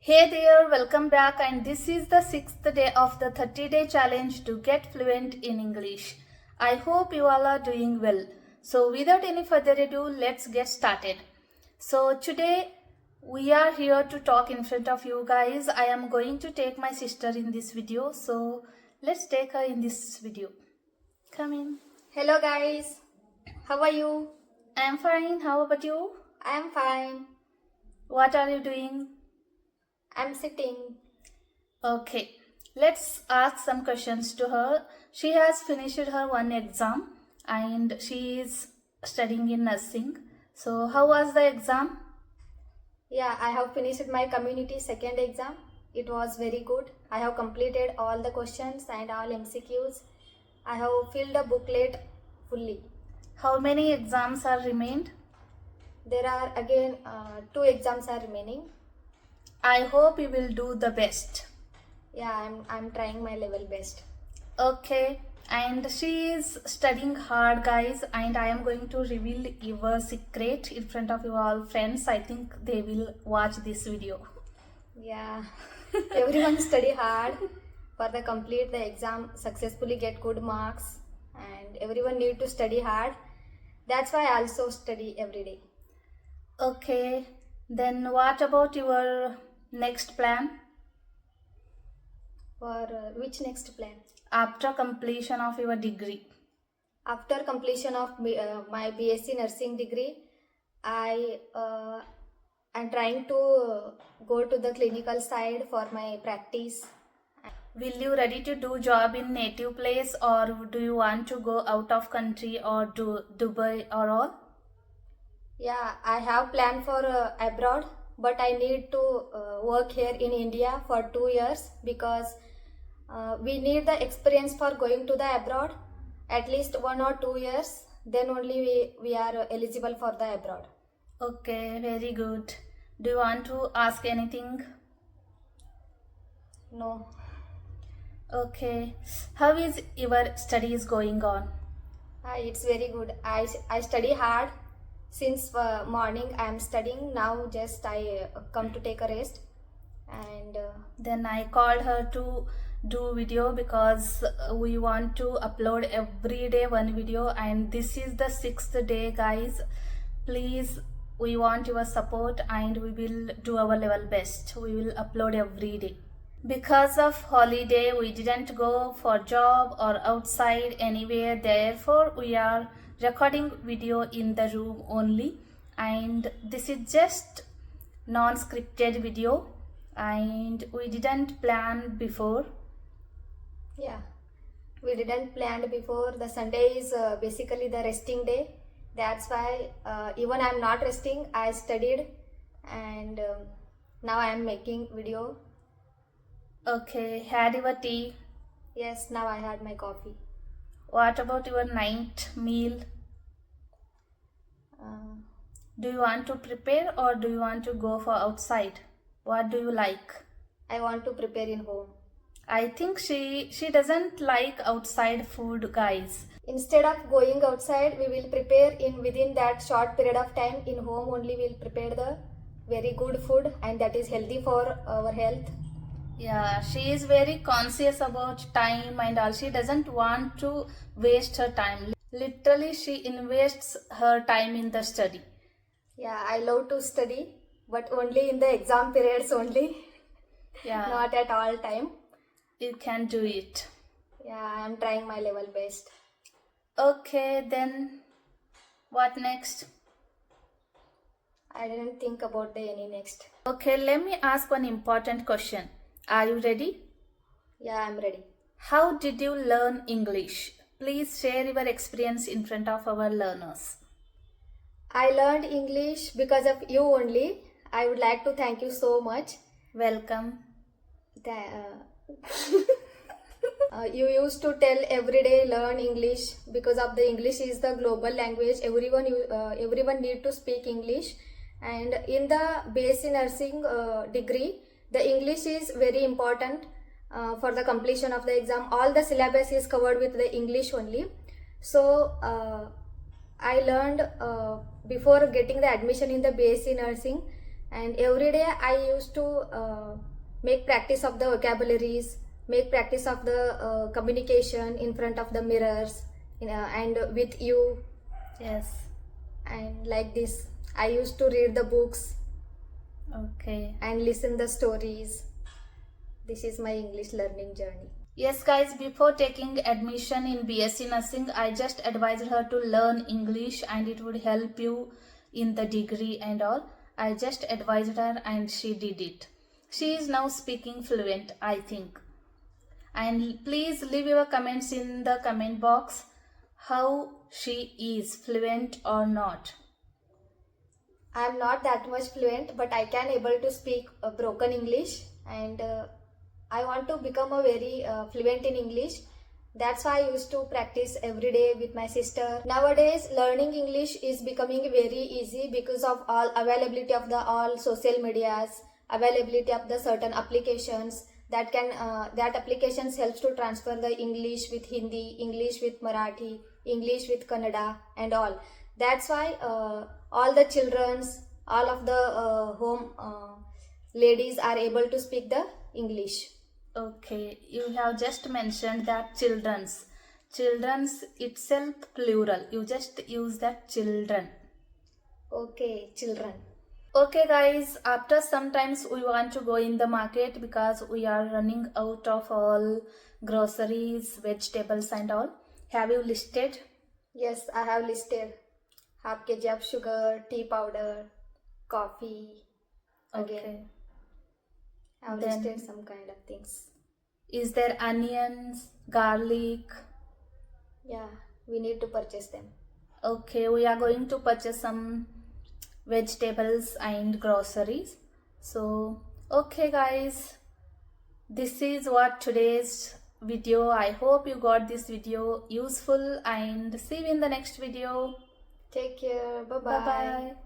Hey there, welcome back, and this is the 6th day of the 30-day challenge to get fluent in English. I hope you all are doing well. So without any further ado, let's get started. So today we are here to talk in front of you guys. I am going to take my sister in this video. So let's take her in this video. Come in. Hello guys, how are you? I am fine. How about you? I am fine. What are you doing? I'm sitting. Okay, let's ask some questions to her. She has finished her one exam and she is studying in nursing. So how was the exam? Yeah, I have finished my community second exam. It was very good. I have completed all the questions and all MCQs. I have filled the booklet fully. How many exams are remained? There are again 2 exams are remaining. I hope you will do the best. Yeah, I'm trying my level best. Okay, and she is studying hard, guys, and I am going to reveal your secret in front of you all friends. I think they will watch this video. Yeah, everyone study hard for the complete the exam, successfully get good marks, and everyone need to study hard. That's why I also study every day. Okay, then what about your next plan? For which next plan? After completion of your degree. After completion of my BSc nursing degree, I am trying to go to the clinical side for my practice. Will you ready to do job in native place, or do you want to go out of country or do Dubai or all? Yeah, I have plan for abroad, but I need to work here in India for 2 years because we need the experience for going to the abroad, at least 1 or 2 years. Then only we are eligible for the abroad. Okay, very good. Do you want to ask anything? No. Okay. How is your studies going on? It's very good. I study hard. Since morning I am studying. Now just I come to take a rest. And Then I called her to do video because we want to upload every day one video, and this is the 6th day, guys. Please, we want your support and we will do our level best. We will upload every day. Because of holiday, we didn't go for job or outside anywhere. Therefore, we are recording video in the room only, and this is just non-scripted video, and we didn't plan before. yeah, we didn't plan before. The Sunday is basically the resting day. That's why even I am not resting. I studied, and now I am making video. Okay, had your tea? Yes, now I had my coffee. What about your night meal? Do you want to prepare or do you want to go for outside? What do you like? I want to prepare in home. I think she doesn't like outside food, guys. Instead of going outside, we will prepare in within that short period of time. In home only we'll prepare the very good food, and that is healthy for our health. Yeah, she is very conscious about time and all. She doesn't want to waste her time. Literally, she invests her time in the study. Yeah, I love to study, but only in the exam periods only. Yeah, Not at all time. you can do it. Yeah, I am trying my level best. Okay, then what next? I didn't think about the any next. Okay, let me ask one important question. Are you ready? Yeah, I'm ready. How did you learn English? Please share your experience in front of our learners. I learned English because of you only. I would like to thank you so much. Welcome. You used to tell every day learn English because of the English is the global language. Everyone need to speak English, and in the BSc nursing degree, the English is very important for the completion of the exam. All the syllabus is covered with the English only. So I learned before getting the admission in the BSc nursing. And every day I used to make practice of the vocabularies, make practice of the communication in front of the mirrors, and with you. Yes. And like this I used to read the books Okay. and listen the stories. This is my English learning journey. Yes guys, before taking admission in BSc Nursing, I just advised her to learn English and it would help you in the degree and all. I just advised her and she did it. She is now speaking fluent, I think. And please leave your comments in the comment box how she is fluent or not. I am not that much fluent, but I can able to speak broken English, and I want to become a very fluent in English. That's why I used to practice every day with my sister. Nowadays, learning English is becoming very easy because of all availability of the all social medias, availability of the certain applications that can that applications helps to transfer the English with Hindi, English with Marathi, English with Kannada, and all. That's why all the childrens, all of the home ladies are able to speak the English. Okay, you have just mentioned that children's. Children's itself plural. You just use that children. Okay, children. Okay guys, after sometimes we want to go in the market because we are running out of all groceries, vegetables and all. Have you listed? Yes, I have listed half kg of sugar, tea powder, coffee. Again, Okay. I have Then- listed some kind of things. Is there onions, garlic? Yeah, we need to purchase them. Okay, we are going to purchase some vegetables and groceries. So, okay guys, this is what today's video. I hope you got this video useful and see you in the next video. Take care. Bye Bye bye.